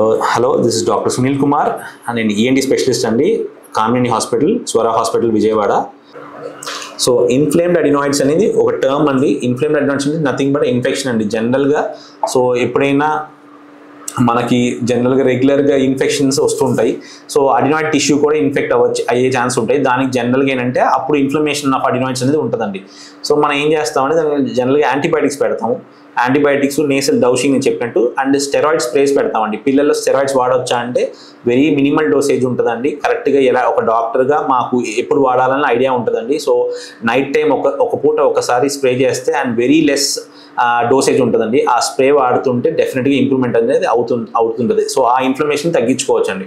Hello, this is Dr. Sunil Kumar and an ENT specialist and Kamini Hospital, Swara Hospital, Vijayawada. So, inflamed adenoids అనేది ఒక term అండి. Inflamed adenoids అంటే nothing but infection అండి జనరల్గా. So ఎప్పుడైనా మనకి జనరల్గా రెగ్యులర్గా ఇన్ఫెక్షన్స్ వస్తుంటాయి. సో అడినాయిడ్ టిష్యూ కూడా ఇన్ఫెక్ట్ అయ్యే ఛాన్స్ ఉంటాయి. దానికి జనరల్గా ఏంటంటే అప్పుడు ఇన్ఫ్లమేషన్ ఆఫ్ అడినాయిడ్స్ అనేది ఉంటుందండి. సో మనం ఏం చేస్తామంటే దానికి జనరల్గా యాంటీబయాటిక్స్ పెడతాము. యాంటీబయాటిక్స్ నేసల్ డౌషింగ్ అని చెప్పినట్టు అండ్ స్టెరాయిడ్ స్ప్రేస్ పెడతామండి. పిల్లల్లో స్టెరాయిడ్స్ వాడవచ్చా అంటే వెరీ మినిమల్ డోసేజ్ ఉంటుందండి. కరెక్ట్గా ఎలా ఒక డాక్టర్గా మాకు ఎప్పుడు వాడాలని ఐడియా ఉంటుందండి. సో నైట్ టైం ఒక పూట ఒకసారి స్ప్రే చేస్తే అండ్ వెరీ లెస్ డోసేజ్ ఉంటుందండి. ఆ స్ప్రే వాడుతుంటే డెఫినెట్గా ఇంప్రూవ్మెంట్ అనేది అవుతుంటుంది. సో ఆ ఇన్ఫ్లమేషన్ తగ్గించుకోవచ్చండి.